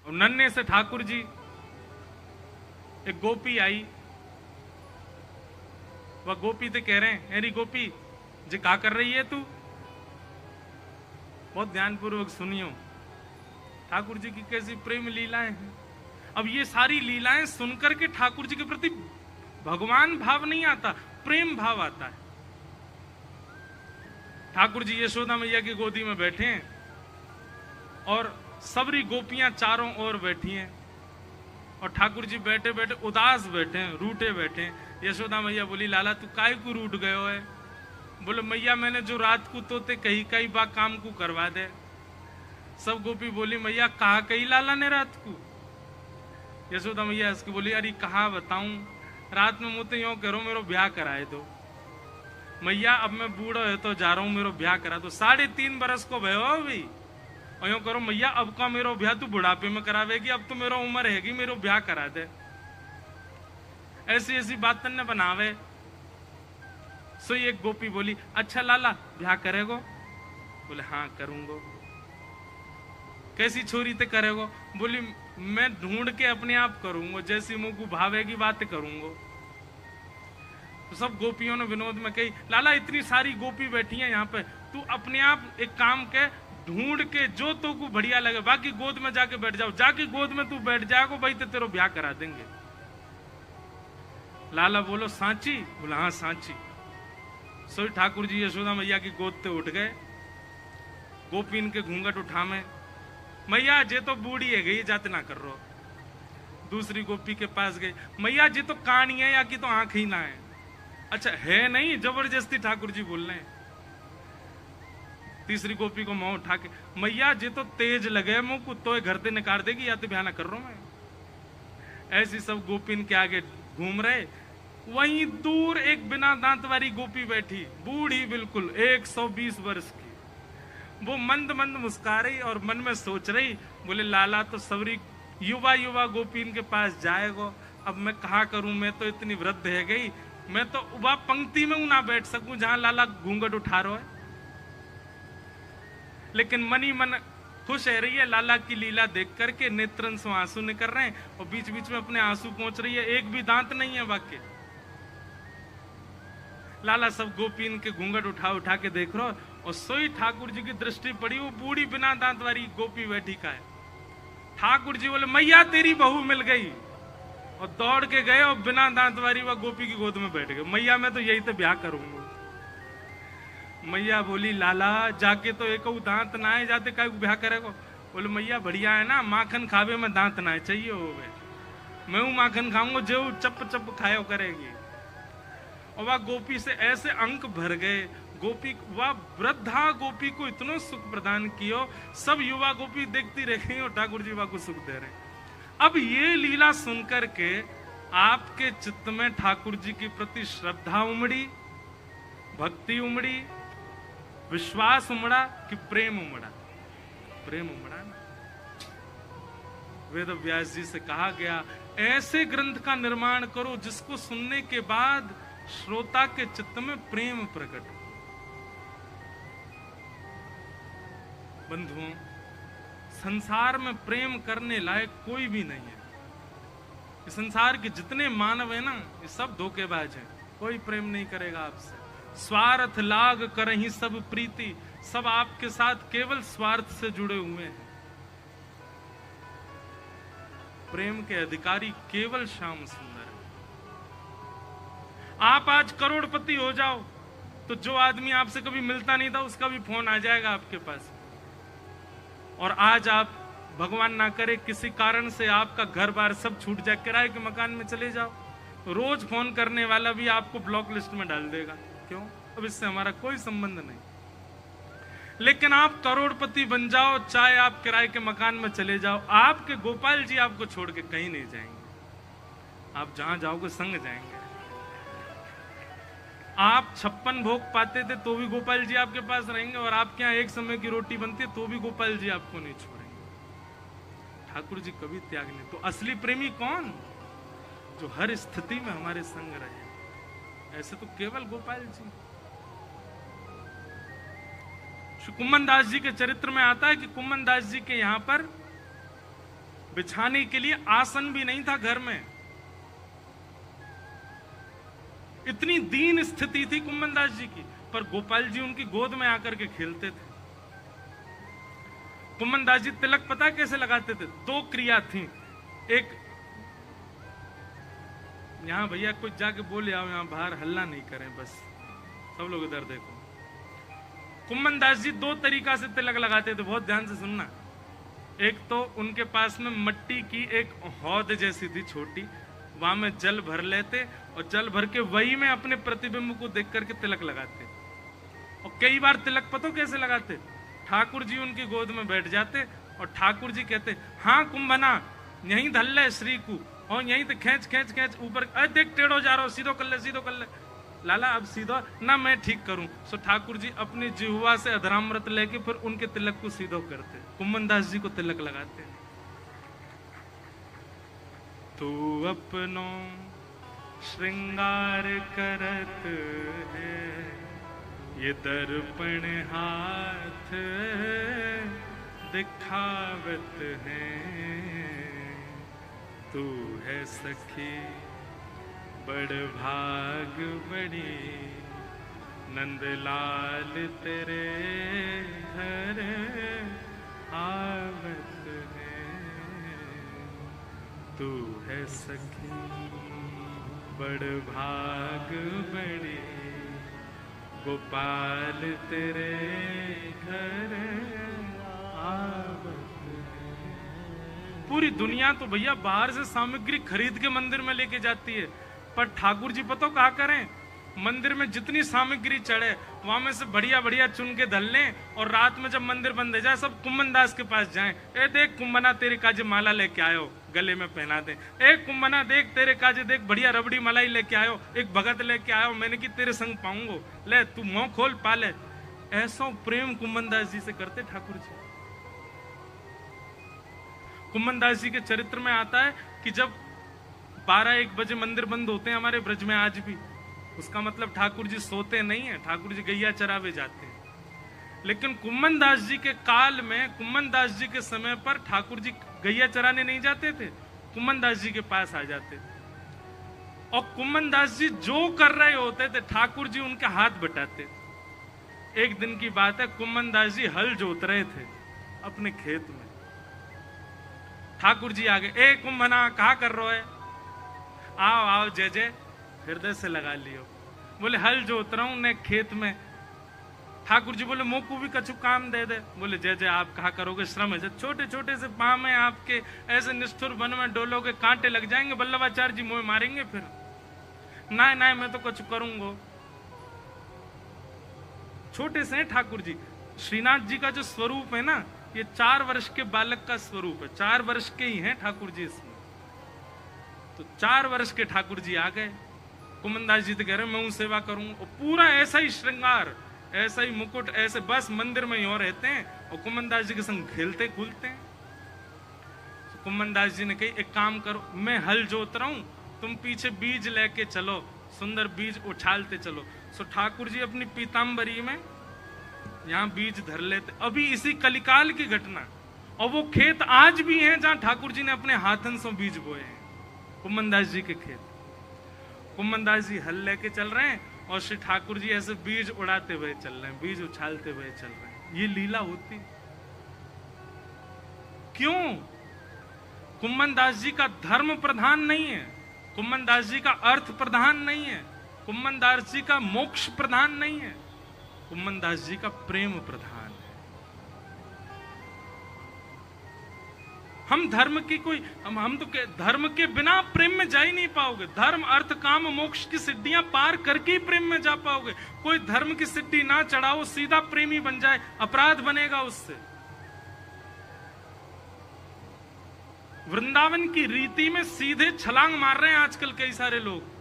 और नन्हे से ठाकुर जी, एक गोपी आई, वह गोपी से कह रहे हैं, अरे गोपी जी क्या कर रही है तू? बहुत ध्यानपूर्वक सुनियो, ठाकुर जी की कैसी प्रेम लीलाएं हैं। अब ये सारी लीलाएं सुनकर के ठाकुर जी के प्रति भगवान भाव नहीं आता, प्रेम भाव आता है। ठाकुर जी यशोदा मैया की गोदी में बैठे हैं और सबरी गोपियां चारों ओर बैठी हैं और ठाकुर जी बैठे बैठे उदास बैठे हैं, रूठे बैठे हैं। यशोदा मैया बोली, लाला तू काय को रूठ गयो है? बोले, मैया मैंने जो रात को तोते कही कई बार काम को करवा दे। सब गोपी बोली, मैया कहा कही लाला ने रात को? यशोदा मैया इसकी बोली, अरे कहा बताऊं, रात में मुझे यो करो मेरो ब्याह कराए दो। मैया अब मैं बूढ़ा है तो जा रहा हूं, मेरो ब्याह करा दो। 3.5 बरस को भयो अभी, और यो करो मैया अब का मेरो ब्याह तू बुढ़ापे में करावेगी, अब तो मेरो उम्र हैगी, मेरो ब्याह करा दे। ऐसी ऐसी बात ने बनावे। सो एक गोपी बोली, अच्छा लाला ब्याह करेगो? बोले, हाँ करूंगो। कैसी छोरी ते करेगो? बोली, मैं ढूंढ के अपने आप करूंगो, जैसी मुंह को भावेगी बात करूंगो। तो सब गोपियों ने विनोद में कही, लाला इतनी सारी गोपी बैठी हैं यहाँ पे, तू अपने आप एक काम के ढूंढ के जो तो को बढ़िया लगे, बाकी गोद में जाके बैठ जाओ, जाके गोद में तू बैठ जाएगो भाई तो तेरो ब्याह करा देंगे। लाला बोलो, सांची? बोला, हाँ सांची। सो ठाकुर जी यशोदा मैया की गोद ते उठ गए, गोपीन के घूंघट उठा में, मैया जे तो बूढ़ी है गई, जाते ना कर रो। दूसरी गोपी के पास गई, मैया जे तो कानी है या कि तो आंख ही ना है। अच्छा है नहीं, जबरदस्ती ठाकुर जी बोल रहे हैं। तीसरी गोपी को मुंह उठा के, मैया जे तो तेज लगे मुंह को तो घर से निकाल देगी, या तो बयाना कर रहा हूं मैं। ऐसी सब गोपीन के आगे घूम रहे। वहीं दूर एक बिना दांत वाली गोपी बैठी, बूढ़ी बिल्कुल 120 वर्ष की। वो मंद मंद मुस्कुरा रही और मन में सोच रही, बोले लाला तो सबरी युवा युवा गोपीन के पास जाएगो, अब मैं कहा करूं, मैं तो इतनी वृद्ध है गई, मैं तो उबा पंक्ति में ना बैठ सकूं जहां लाला घूंघट उठा रहा है। लेकिन मनी मन खुश है रही है लाला की लीला देख करके, नेत्रन से आंसू निकल रहे हैं और बीच बीच में अपने आंसू पहुंच रही है, एक भी दांत नहीं है वाक्य। लाला सब गोपीन के घूंघट उठा उठा के देख रहा, और सोई ठाकुर जी की दृष्टि पड़ी, वो बूढ़ी बिना दांत वाली गोपी बैठी का है। ठाकुर जी बोले, मैया तेरी बहू मिल गई, और दौड़ के गए और बिना दांत वाली वह गोपी की गोद में बैठ गए। मैया मैं तो यही तो ब्याह करूंगा। मैया बोली, लाला जाके तो एक दांत ना है, जाते काय ब्याह करेगो? बोले, मैया बढ़िया है ना, माखन खावे में दांत ना चाहिए हो गए, मैं हूं माखन खाऊंगा जो चप चप खायो करेगी। और वह गोपी से ऐसे अंक भर गए, गोपी वह वृद्धा गोपी को इतना सुख प्रदान कियो, सब युवा गोपी देखती रह गई और ठाकुर जी वह को सुख दे रहे। अब ये लीला सुनकर के आपके चित्त में ठाकुर जी के प्रति श्रद्धा उमड़ी, भक्ति उमड़ी, विश्वास उमड़ा कि प्रेम उमड़ा? प्रेम उमड़ा ना। वेद व्यास जी से कहा गया, ऐसे ग्रंथ का निर्माण करो जिसको सुनने के बाद श्रोता के चित्त में प्रेम प्रकट हो। बंधुओं, संसार में प्रेम करने लायक कोई भी नहीं है। इस संसार के जितने मानव है ना, ये सब धोखेबाज हैं, कोई प्रेम नहीं करेगा आपसे। स्वार्थ लाग करहि सब प्रीति, सब आपके साथ केवल स्वार्थ से जुड़े हुए हैं। प्रेम के अधिकारी केवल श्याम सुंदर है। आप आज करोड़पति हो जाओ तो जो आदमी आपसे कभी मिलता नहीं था उसका भी फोन आ जाएगा आपके पास। और आज आप भगवान ना करे किसी कारण से आपका घर बार सब छूट जाए, किराए के मकान में चले जाओ, रोज फोन करने वाला भी आपको ब्लॉक लिस्ट में डाल देगा। क्यों? अब इससे हमारा कोई संबंध नहीं। लेकिन आप करोड़पति बन जाओ, चाहे आप किराए के मकान में चले जाओ, आपके गोपाल जी आपको छोड़ के कहीं नहीं जाएंगे। आप जहां जाओगे संग जाएंगे। आप 56 भोग पाते थे तो भी गोपाल जी आपके पास रहेंगे, और आपके यहाँ एक समय की रोटी बनती है तो भी गोपाल जी आपको नहीं छोड़ेंगे। ठाकुर जी कभी त्याग नहीं। तो असली प्रेमी कौन? जो हर स्थिति में हमारे संग रहे। ऐसे तो केवल गोपाल जी। श्री कुम्मन दास जी के चरित्र में आता है कि कुम्मन दास जी के यहां पर बिछाने के लिए आसन भी नहीं था घर में। इतनी दीन स्थिति थी कुम्भन दास जी की, पर गोपाल जी उनकी गोद में आकर के खेलते थे। कुम्भन दास जी तिलक पता कैसे लगाते थे? दो क्रिया थी। एक, यहां भैया कुछ जाके बोले आओ, यहां बाहर हल्ला नहीं करें, बस सब लोग इधर देखो। कुम्भन दास जी दो तरीका से तिलक लगाते थे, बहुत ध्यान से सुनना। एक तो उनके पास में मट्टी की एक हौद जैसी थी छोटी, वहां में जल भर लेते और जल भर के वही में अपने प्रतिबिंब को देख करके तिलक लगाते। और कई बार तिलक पतो कैसे लगाते? ठाकुर जी उनकी गोद में बैठ जाते और ठाकुर जी कहते, हाँ कुंभना यहीं धल ले श्री को, और यहीं तो खींच खींच खींच ऊपर, अरे देख टेढ़ो जा रहा हो, सीधो कर ले, सीधो कर ले। लाला अब सीधो ना, मैं ठीक करूं। सो ठाकुर जी अपनी जिह्वा से अधरामृत लेके फिर उनके तिलक को सीधो करते, कुम्भन दास जी को तिलक लगाते। तू अपनो श्रृंगार करत है, ये दर्पण हाथ दिखावत है। तू है सखी बड़ भाग बड़ी, नंदलाल तेरे घर आवत है। तू है सखी बड़ भाग बड़ी, गोपाल तेरे घर आवत है। पूरी दुनिया तो भैया बाहर से सामग्री खरीद के मंदिर में लेके जाती है, पर ठाकुर जी पतो कहा करें, मंदिर में जितनी सामग्री चढ़े वहां में से बढ़िया बढ़िया चुन के धल लें, और रात में जब मंदिर बंद हो जाए सब कुम्भन दास के पास जाएं। ए देख कुम्भना तेरे काजे माला लेके आयो, गले में पहना दे। ए कुम्भना देख तेरे काजे देख बढ़िया रबड़ी मलाई लेके आयो, एक भगत लेके आयो, मैंने की तेरे संग पाऊंगो, ले तू मुंह खोल पाले। ऐसा प्रेम कुम्भन दास जी से करते ठाकुर जी। कुम्भन दास जी के चरित्र में आता है कि जब 12-1 बजे मंदिर बंद होते हैं हमारे ब्रज में आज भी, उसका मतलब ठाकुर जी सोते नहीं है, ठाकुर जी गैया चरावे जाते हैं। लेकिन कुम्भन दास जी के काल में, कुम्भन दास जी के समय पर ठाकुर जी गैया चराने नहीं जाते थे, कुम्भन दास जी के पास आ जाते थे। और कुम्भन दास जी जो कर रहे होते थे ठाकुर जी उनके हाथ बटाते। एक दिन की बात है, कुम्भन दास जी हल जोत रहे थे अपने खेत में। ठाकुर जी आ गए, ए कुम्भना कहा कर रहे हो? आओ आओ जय जय, हृदय से लगा लियो। बोले हल जोत रहा हूं ने खेत में। ठाकुर जी बोले मोकू भी कछु काम दे दे। बोले जय जय आप कहा करोगे, श्रम है, छोटे छोटे से पाँव में आपके ऐसे निष्ठुर वन में डोलोगे कांटे लग जाएंगे, बल्लभाचार्य जी मुझे मारेंगे फिर। ना ना मैं तो कुछ करूंगा। छोटे से ठाकुर जी, श्रीनाथ जी का जो स्वरूप है ना, ये 4 वर्ष के बालक का स्वरूप है, 4 वर्ष के ही हैं ठाकुर जी इसमें। तो 4 वर्ष के ठाकुर जी आ गए। कुम्भन दास जी तो कह रहे मैं सेवा करूंगा, और पूरा ऐसा ही श्रृंगार, ऐसा ही मुकुट, ऐसे बस मंदिर में ही रहते हैं और कुम्भन दास जी के संग खेलते कूदते हैं। तो कुम्भन दास जी ने कही एक काम करो, मैं हल जोत रहा हूं, तुम पीछे बीज लेके चलो, सुंदर बीज उछालते चलो। सो ठाकुर जी अपनी पीताम्बरी में यहाँ बीज धर लेते। अभी इसी कलिकाल की घटना, और वो खेत आज भी हैं जहां ठाकुर जी ने अपने हाथन से बीज बोए हैं, कुम्भन दास जी के खेत। कुम्भन दास जी हल लेके चल रहे हैं और श्री ठाकुर जी ऐसे बीज उड़ाते हुए चल रहे हैं, बीज उछालते हुए चल रहे हैं। ये लीला होती क्यों? कुम्भन दास जी का धर्म प्रधान नहीं है, कुम्भन दास जी का अर्थ प्रधान नहीं है, कुम्भन दास जी का मोक्ष प्रधान नहीं है, कुम्भन दास जी का प्रेम प्रधान है। हम धर्म की कोई, हम तो धर्म के बिना प्रेम में जा ही नहीं पाओगे। धर्म अर्थ काम मोक्ष की सिद्धियां पार करके ही प्रेम में जा पाओगे। कोई धर्म की सिद्धि ना चढ़ाओ, सीधा प्रेमी बन जाए, अपराध बनेगा उससे। वृंदावन की रीति में सीधे छलांग मार रहे हैं आजकल कई सारे लोग।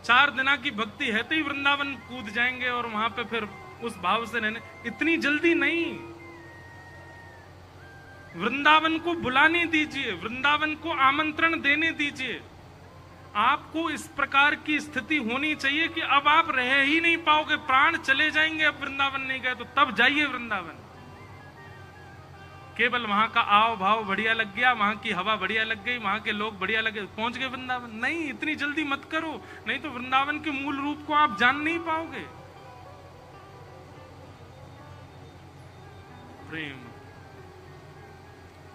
4 दिना की भक्ति है तो ही वृंदावन कूद जाएंगे और वहां पे फिर उस भाव से रहने। इतनी जल्दी नहीं, वृंदावन को बुलाने दीजिए, वृंदावन को आमंत्रण देने दीजिए। आपको इस प्रकार की स्थिति होनी चाहिए कि अब आप रह ही नहीं पाओगे, प्राण चले जाएंगे अब वृंदावन नहीं गए तो, तब जाइए वृंदावन। केवल वहां का आव भाव बढ़िया लग गया, वहां की हवा बढ़िया लग गई, वहां के लोग बढ़िया लगे, पहुंच गए वृंदावन। नहीं, इतनी जल्दी मत करो, नहीं तो वृंदावन के मूल रूप को आप जान नहीं पाओगे। प्रेम,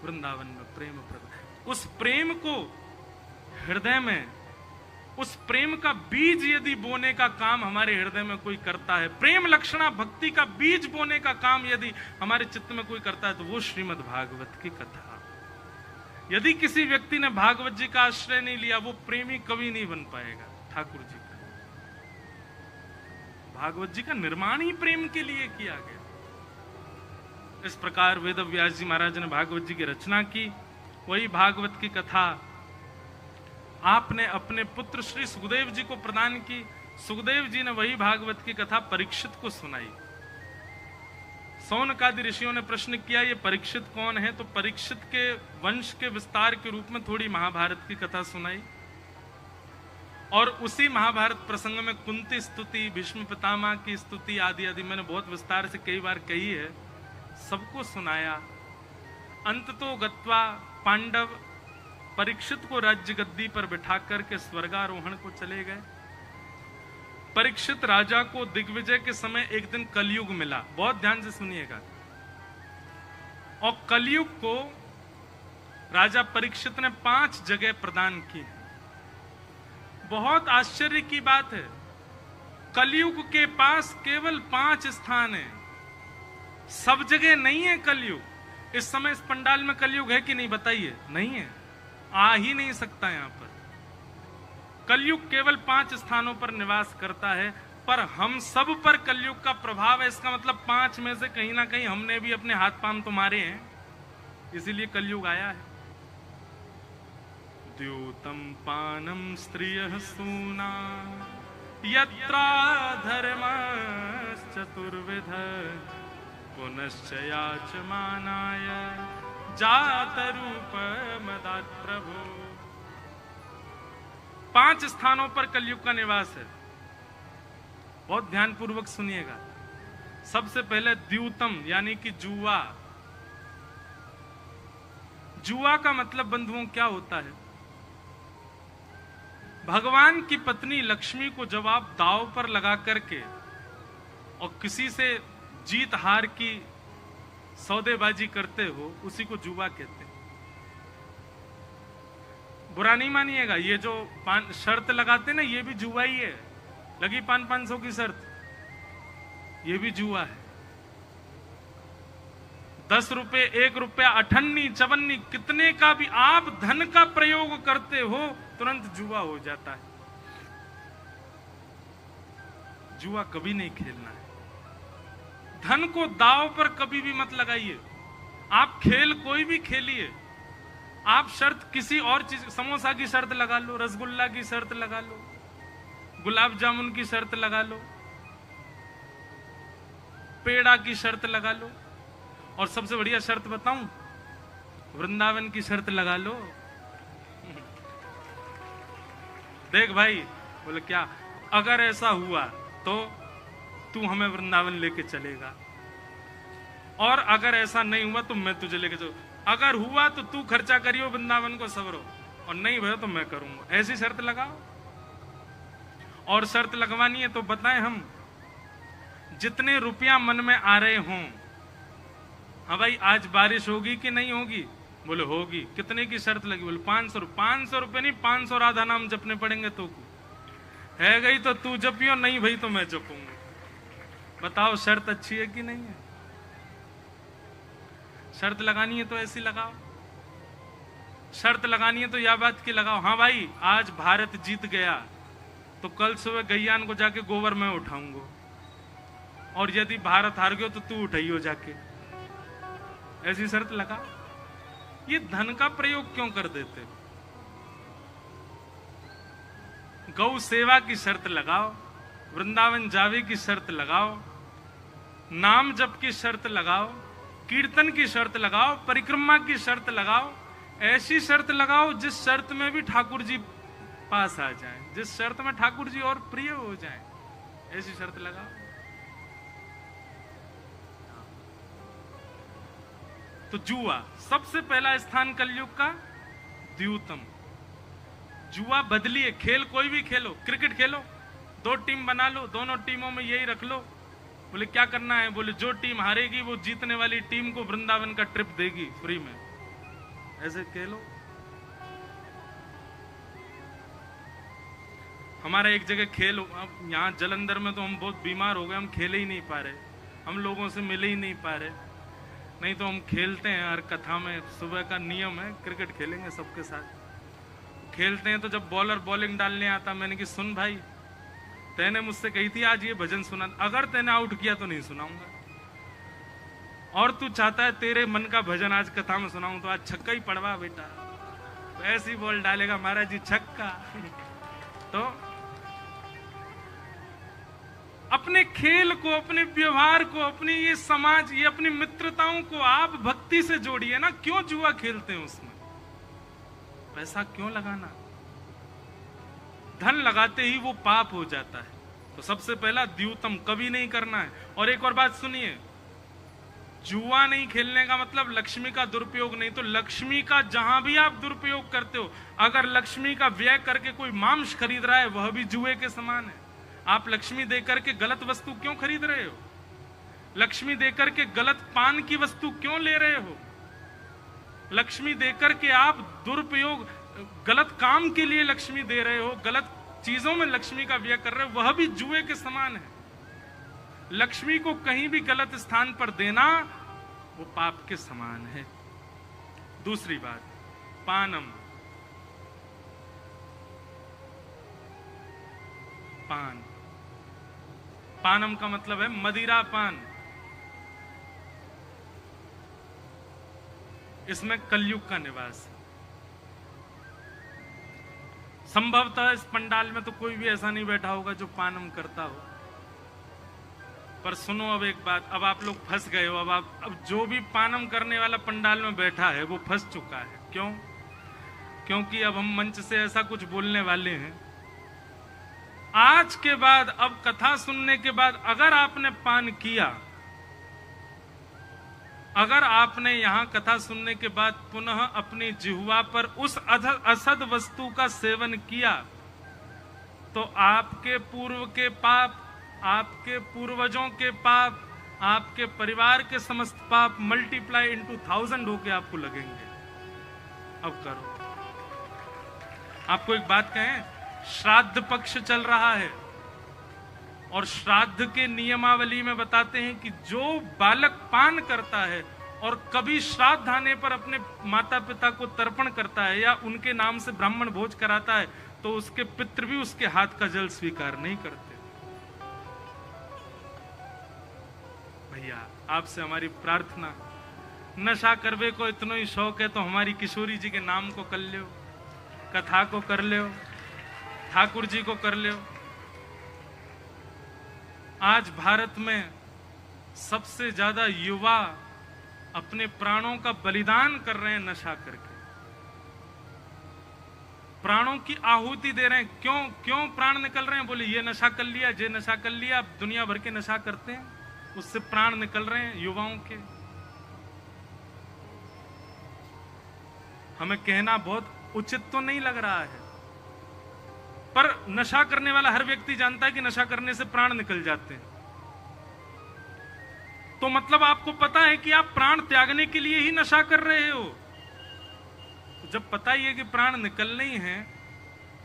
वृंदावन में प्रेम प्रकट, उस प्रेम को हृदय में, उस प्रेम का बीज यदि बोने का काम हमारे हृदय में कोई करता है, प्रेम लक्षणा भक्ति का बीज बोने का काम यदि हमारे चित्त में कोई करता है, तो वो श्रीमद् भागवत की कथा। यदि किसी व्यक्ति ने भागवत जी का आश्रय नहीं लिया, वो प्रेमी कभी नहीं बन पाएगा ठाकुर जी का। भागवत जी का निर्माण ही प्रेम के लिए किया गया। इस प्रकार वेद व्यास जी महाराज ने भागवत जी की रचना की। वही भागवत की कथा आपने अपने पुत्र श्री सुखदेव जी को प्रदान की। सुखदेव जी ने वही भागवत की कथा परीक्षित को सुनाई। सौनकादि ऋषियों ने प्रश्न किया, ये परीक्षित कौन है? तो परीक्षित के वंश के विस्तार के रूप में थोड़ी महाभारत की कथा सुनाई। और उसी महाभारत प्रसंग में कुंती स्तुति, भीष्म पितामह की स्तुति आदि आदि मैंने बहुत विस्तार से कई बार कही है, सबको सुनाया। अंततो गत्वा पांडव परीक्षित को राज्य गद्दी पर बिठा करके स्वर्गारोहण को चले गए। परीक्षित राजा को दिग्विजय के समय एक दिन कलयुग मिला। बहुत ध्यान से सुनिएगा। और कलयुग को राजा परीक्षित ने 5 जगह प्रदान की। बहुत आश्चर्य की बात है, कलयुग के पास केवल 5 स्थान है, सब जगह नहीं है कलयुग। इस समय इस पंडाल में कलयुग है कि नहीं बताइए? नहीं है, आ ही नहीं सकता। यहां पर कलयुग केवल 5 स्थानों पर निवास करता है, पर हम सब पर कलयुग का प्रभाव है। इसका मतलब 5 में से कहीं ना कहीं हमने भी अपने हाथ पांव तो मारे हैं, इसीलिए कलयुग आया है। द्यूतम पानम स्त्रियः सूना यत्रा धर्मश्च चतुर्विध पुनश्च याचमानाय जातरूप मदात् प्रभो। 5 स्थानों पर कलयुग का निवास है। बहुत ध्यान पूर्वक सुनिएगा। सबसे पहले द्यूतम यानी कि जुआ। जुआ का मतलब बंधुओं क्या होता है? भगवान की पत्नी लक्ष्मी को जब आप दांव पर लगा करके और किसी से जीत हार की सौदेबाजी करते हो, उसी को जुआ कहते हैं। बुरा नहीं मानिएगा, ये जो शर्त लगाते ना, ये भी जुआ ही है। लगी 500 की शर्त, ये भी जुआ है। 10 रुपए, 1 रुपया, 58, 54 कितने का भी आप धन का प्रयोग करते हो, तुरंत जुआ हो जाता है। जुआ कभी नहीं खेलना है। धन को दांव पर कभी भी मत लगाइए। आप खेल कोई भी खेलिए, आप शर्त किसी और चीज, समोसा की शर्त लगा लो, रसगुल्ला की शर्त लगा लो, गुलाब जामुन की शर्त लगा लो, पेड़ा की शर्त लगा लो, और सबसे बढ़िया शर्त बताऊं, वृंदावन की शर्त लगा लो। देख भाई, बोले क्या? अगर ऐसा हुआ तो तू हमें वृंदावन लेके चलेगा, और अगर ऐसा नहीं हुआ तो मैं तुझे लेके चलूं। अगर हुआ तो तू खर्चा करियो वृंदावन को सवरो, और नहीं हुआ तो मैं करूंगा। ऐसी शर्त लगाओ। और शर्त लगवानी है तो बताएं हम, जितने रुपया मन में आ रहे हों। हाँ भाई, आज बारिश होगी कि नहीं होगी? बोले होगी। कितने की शर्त लगी? बोले 500। 500 रुपये नहीं, 500 राधा नाम जपने पड़ेंगे। तो है गई तो तू जपियो, नहीं भाई तो मैं जपूंगा। बताओ शर्त अच्छी है कि नहीं है? शर्त लगानी है तो ऐसी लगाओ। शर्त लगानी है तो यह बात की लगाओ, हाँ भाई आज भारत जीत गया तो कल सुबह गैयान को जाके गोबर में उठाऊंगा, और यदि भारत हार गयो तो तू उठाइयो जाके। ऐसी शर्त लगा। ये धन का प्रयोग क्यों कर देते? गौ सेवा की शर्त लगाओ, वृंदावन जावे की शर्त लगाओ, नाम जप की शर्त लगाओ, कीर्तन की शर्त लगाओ, परिक्रमा की शर्त लगाओ। ऐसी शर्त लगाओ जिस शर्त में भी ठाकुर जी पास आ जाएं, जिस शर्त में ठाकुर जी और प्रिय हो जाएं, ऐसी शर्त लगाओ। तो जुआ सबसे पहला स्थान कलयुग का द्यूतम। जुआ बदलिए, खेल कोई भी खेलो, क्रिकेट खेलो, 2 टीम बना लो, दोनों टीमों में यही रख लो। बोले क्या करना है? बोले जो टीम हारेगी वो जीतने वाली टीम को वृंदावन का ट्रिप देगी फ्री में। ऐसे खेलो। हमारा एक जगह खेल, अब यहाँ जलंधर में तो हम बहुत बीमार हो गए, हम खेले ही नहीं पा रहे, हम लोगों से मिले ही नहीं पा रहे। नहीं तो हम खेलते हैं हर कथा में, सुबह का नियम है क्रिकेट खेलेंगे सबके साथ। खेलते हैं तो जब बॉलर बॉलिंग डालने आता, मैंने कि सुन भाई, तैने मुझसे कही थी आज ये भजन सुना, अगर तैने आउट किया तो नहीं सुनाऊंगा, और तू चाहता है तेरे मन का भजन आज कथा में सुनाऊं तो आज छक्का ही पड़वा बेटा। तो ऐसी बॉल डालेगा महाराज जी छक्का। तो अपने खेल को, अपने व्यवहार को, अपनी ये समाज, ये अपनी मित्रताओं को आप भक्ति से जोड़िए ना। क्यों जुआ खेलते हैं? उसमें पैसा क्यों लगाना? धन लगाते ही वो पाप हो जाता है। तो सबसे पहला द्यूतम कभी नहीं करना है। और एक और बात सुनिए, जुआ नहीं खेलने का मतलब लक्ष्मी का दुरुपयोग नहीं। तो लक्ष्मी का जहां भी आप दुरुपयोग करते हो, अगर लक्ष्मी का व्यय करके कोई मांस खरीद रहा है, वह भी जुए के समान है। आप लक्ष्मी देकर के गलत वस्तु क्यों खरीद रहे हो? लक्ष्मी देकर के गलत पान की वस्तु क्यों ले रहे हो? लक्ष्मी देकर के आप दुरुपयोग, गलत काम के लिए लक्ष्मी दे रहे हो, गलत चीजों में लक्ष्मी का व्यय कर रहे हो, वह भी जुए के समान है। लक्ष्मी को कहीं भी गलत स्थान पर देना वो पाप के समान है। दूसरी बात, पानम, पान, पानम का मतलब है मदिरा पान। इसमें कलयुग का निवास है। संभवतः इस पंडाल में तो कोई भी ऐसा नहीं बैठा होगा जो पानम करता हो। पर सुनो अब एक बात, अब आप लोग फंस गए हो। अब जो भी पानम करने वाला पंडाल में बैठा है वो फंस चुका है। क्यों? क्योंकि अब हम मंच से ऐसा कुछ बोलने वाले हैं, आज के बाद, अब कथा सुनने के बाद अगर आपने पान किया, अगर आपने यहां कथा सुनने के बाद पुनः अपनी जिह्वा पर उस असद वस्तु का सेवन किया, तो आपके पूर्व के पाप, आपके पूर्वजों के पाप, आपके परिवार के समस्त पाप मल्टीप्लाई इनटू 1000 होके आपको लगेंगे। अब करो। आपको एक बात कहें, श्राद्ध पक्ष चल रहा है और श्राद्ध के नियमावली में बताते हैं कि जो बालक पान करता है और कभी श्राद्ध आने पर अपने माता पिता को तर्पण करता है या उनके नाम से ब्राह्मण भोज कराता है, तो उसके पितृ भी उसके हाथ का जल स्वीकार नहीं करते। भैया आपसे हमारी प्रार्थना, नशा करवे को इतना ही शौक है तो हमारी किशोरी जी के नाम को कर लो, कथा को कर लो, ठाकुर जी को कर लो। आज भारत में सबसे ज्यादा युवा अपने प्राणों का बलिदान कर रहे हैं नशा करके, प्राणों की आहुति दे रहे हैं। क्यों क्यों प्राण निकल रहे हैं? बोले ये नशा कर लिया, ये नशा कर लिया। अब दुनिया भर के नशा करते हैं, उससे प्राण निकल रहे हैं युवाओं के। हमें कहना बहुत उचित तो नहीं लग रहा है, पर नशा करने वाला हर व्यक्ति जानता है कि नशा करने से प्राण निकल जाते हैं। तो मतलब आपको पता है कि आप प्राण त्यागने के लिए ही नशा कर रहे हो। जब पता ही है कि प्राण निकलने ही हैं,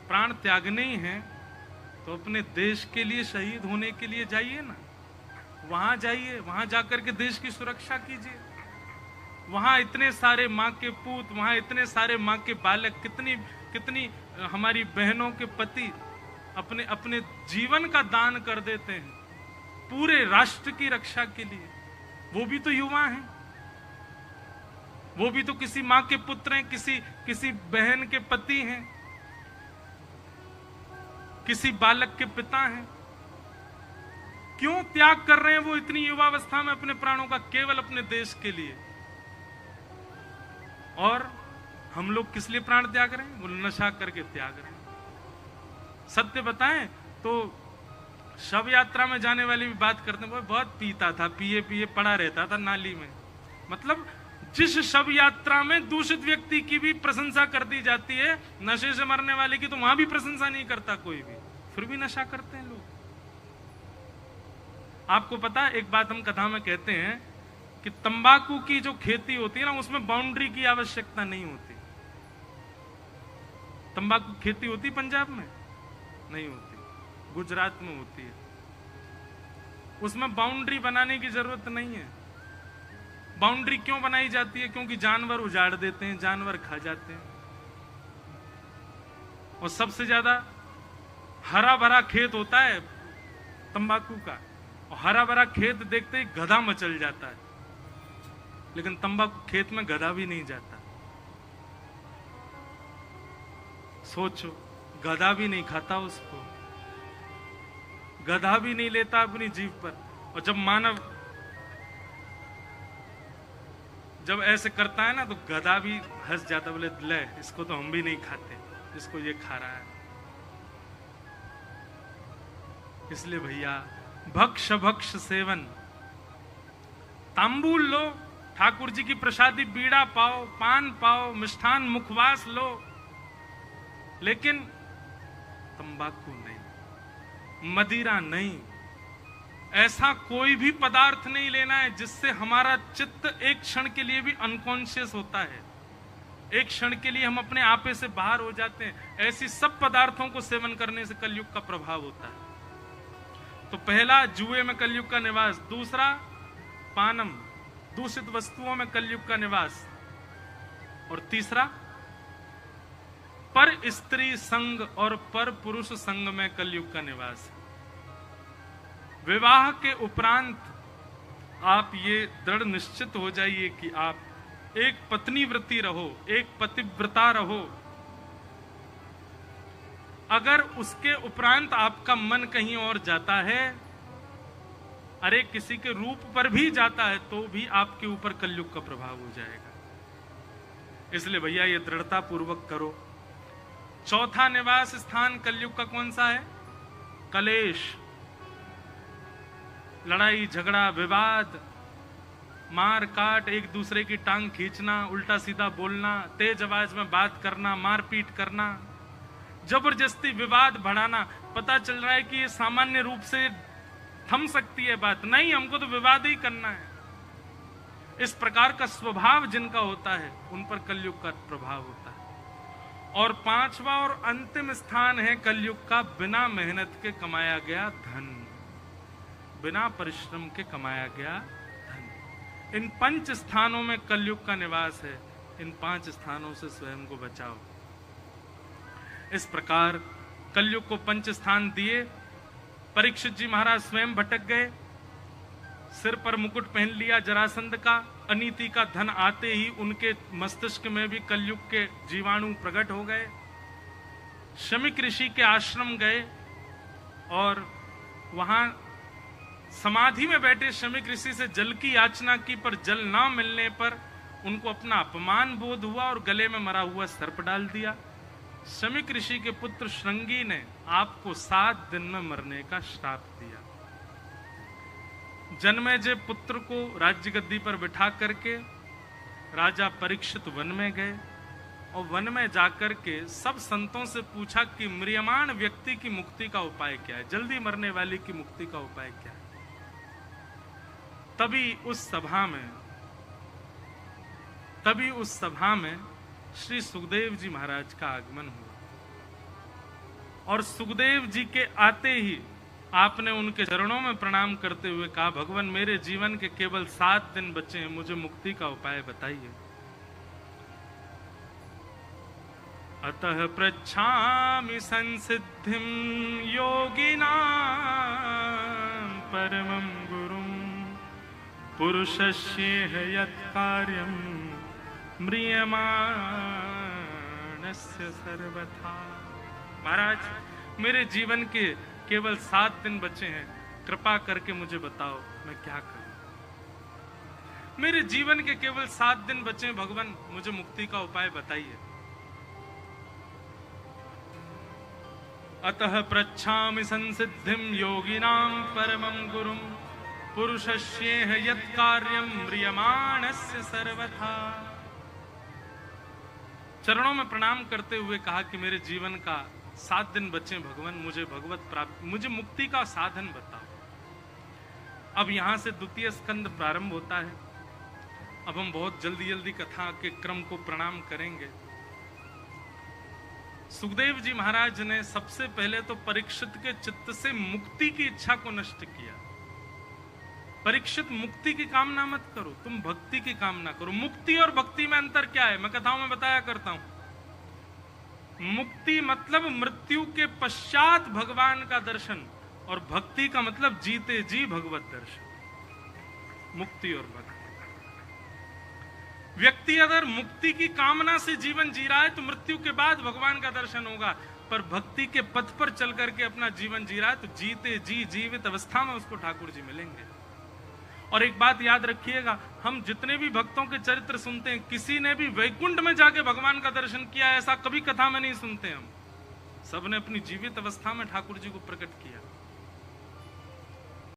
प्राण त्यागने ही हैं, तो अपने देश के लिए शहीद होने के लिए जाइए ना। वहां जाइए, वहां जाकर के देश की सुरक्षा कीजिए। वहां इतने सारे माँ के पूत, वहां इतने सारे माँ के बालक, कितनी कितनी हमारी बहनों के पति अपने अपने जीवन का दान कर देते हैं पूरे राष्ट्र की रक्षा के लिए। वो भी तो युवा हैं, वो भी तो किसी माँ के पुत्र हैं, किसी बहन के पति हैं, किसी बालक के पिता हैं। क्यों त्याग कर रहे हैं वो इतनी युवावस्था में अपने प्राणों का, केवल अपने देश के लिए? और हम लोग किस लिए प्राण त्याग रहे हैं? वो नशा करके त्याग रहे हैं। सत्य बताएं तो शव यात्रा में जाने वाली भी बात करते हैं, वो बहुत पीता था, पिए पिए पड़ा रहता था नाली में। मतलब जिस शव यात्रा में दूषित व्यक्ति की भी प्रशंसा कर दी जाती है, नशे से मरने वाले की तो वहां भी प्रशंसा नहीं करता कोई भी, फिर भी नशा करते हैं लोग। आपको पता, एक बात हम कथा में कहते हैं कि तंबाकू की जो खेती होती है ना, उसमें बाउंड्री की आवश्यकता नहीं होती। तंबाकू खेती होती पंजाब में नहीं होती, गुजरात में होती है। उसमें बाउंड्री बनाने की जरूरत नहीं है। बाउंड्री क्यों बनाई जाती है? क्योंकि जानवर उजाड़ देते हैं, जानवर खा जाते हैं। और सबसे ज्यादा हरा भरा खेत होता है तंबाकू का, और हरा भरा खेत देखते ही गधा मचल जाता है, लेकिन तंबाकू खेत में गधा भी नहीं जाता। सोचो, गधा भी नहीं खाता उसको, गधा भी नहीं लेता अपनी जीभ पर। और जब मानव जब ऐसे करता है ना, तो गधा भी हंस जाता, बोले ले इसको तो हम भी नहीं खाते, इसको ये खा रहा है। इसलिए भैया, भक्ष भक्ष सेवन, तांबूल लो, ठाकुर जी की प्रसादी बीड़ा पाओ, पान पाओ, मिष्ठान मुखवास लो, लेकिन तंबाकू नहीं, मदिरा नहीं, ऐसा कोई भी पदार्थ नहीं लेना है जिससे हमारा चित्त एक क्षण के लिए भी अनकॉन्शियस होता है, एक क्षण के लिए हम अपने आपे से बाहर हो जाते हैं। ऐसी सब पदार्थों को सेवन करने से कलयुग का प्रभाव होता है। तो पहला, जुए में कलयुग का निवास। दूसरा, पानम, दूषित वस्तुओं में कलयुग का निवास। और तीसरा, पर स्त्री संग और पर पुरुष संग में कलयुग का निवास है। विवाह के उपरांत आप ये दृढ़ निश्चित हो जाइए कि आप एक पत्नी व्रती रहो, एक पतिव्रता रहो। अगर उसके उपरांत आपका मन कहीं और जाता है, अरे किसी के रूप पर भी जाता है, तो भी आपके ऊपर कलयुग का प्रभाव हो जाएगा। इसलिए भैया ये दृढ़ता पूर्वक करो। चौथा निवास स्थान कलयुग का कौन सा है? कलेश, लड़ाई झगड़ा, विवाद, मार काट, एक दूसरे की टांग खींचना, उल्टा सीधा बोलना, तेज आवाज में बात करना, मारपीट करना, जबरदस्ती विवाद बढ़ाना। पता चल रहा है कि ये सामान्य रूप से थम सकती है बात, नहीं, हमको तो विवाद ही करना है। इस प्रकार का स्वभाव जिनका होता है, उन पर कलयुग का प्रभाव होता है। और पांचवा और अंतिम स्थान है कलयुग का बिना मेहनत के कमाया गया धन, बिना परिश्रम के कमाया गया धन। इन 5 स्थानों में कलयुग का निवास है। इन 5 स्थानों से स्वयं को बचाओ। इस प्रकार कलयुग को 5 स्थान दिए। परीक्षित जी महाराज स्वयं भटक गए, सिर पर मुकुट पहन लिया जरासंध का। अनीति का धन आते ही उनके मस्तिष्क में भी कलयुग के जीवाणु प्रकट हो गए। शमीक ऋषि के आश्रम गए और वहां समाधि में बैठे शमीक ऋषि से जल की याचना की, पर जल ना मिलने पर उनको अपना अपमान बोध हुआ और गले में मरा हुआ सर्प डाल दिया। शमीक ऋषि के पुत्र श्रृंगी ने आपको 7 दिन में मरने का श्राप दिया। जन्मेजय पुत्र को राज्य गद्दी पर बिठा करके राजा परीक्षित वन में गए और वन में जाकर के सब संतों से पूछा कि म्रियमाण व्यक्ति की मुक्ति का उपाय क्या है, जल्दी मरने वाले की मुक्ति का उपाय क्या है। तभी उस सभा में श्री सुखदेव जी महाराज का आगमन हुआ और सुखदेव जी के आते ही आपने उनके चरणों में प्रणाम करते हुए कहा, भगवान मेरे जीवन के केवल 7 दिन बचे हैं, मुझे मुक्ति का उपाय बताइए। अतः पृच्छामि संसिद्धिं योगिनां परमं गुरुं पुरुषस्येह यत् कार्यं म्रियमाणस्य सर्वथा। महाराज मेरे जीवन के केवल 7 दिन बचे हैं, कृपा करके मुझे बताओ मैं क्या करूं। मेरे जीवन के केवल 7 दिन बचे हैं, भगवान मुझे मुक्ति का उपाय बताइए। अतः पृच्छामि संसिद्धिं योगिनां परमं गुरुं पुरुषस्येह यत् कार्यं म्रियमाणस्य सर्वथा। चरणों में प्रणाम करते हुए कहा कि मेरे जीवन का 7 दिन बचे भगवान, मुझे भगवत प्राप्ति, मुझे मुक्ति का साधन बताओ। अब यहां से द्वितीय स्कंद प्रारंभ होता है। अब हम बहुत जल्दी जल्दी कथा के क्रम को प्रणाम करेंगे। सुखदेव जी महाराज ने सबसे पहले तो परीक्षित के चित्त से मुक्ति की इच्छा को नष्ट किया। परीक्षित, मुक्ति की कामना मत करो, तुम भक्ति की कामना करो। मुक्ति और भक्ति में अंतर क्या है, मैं कथाओं में बताया करता हूं। मुक्ति मतलब मृत्यु के पश्चात भगवान का दर्शन, और भक्ति का मतलब जीते जी भगवत दर्शन। मुक्ति और भक्ति। व्यक्ति अगर मुक्ति की कामना से जीवन जी रहा है तो मृत्यु के बाद भगवान का दर्शन होगा, पर भक्ति के पथ पर चल करके अपना जीवन जी रहा है तो जीते जी जीवित अवस्था में उसको ठाकुर जी मिलेंगे। और एक बात याद रखिएगा, हम जितने भी भक्तों के चरित्र सुनते हैं, किसी ने भी वैकुंठ में जाके भगवान का दर्शन किया ऐसा कभी कथा में नहीं सुनते हम। सबने अपनी जीवित अवस्था में ठाकुर जी को प्रकट किया।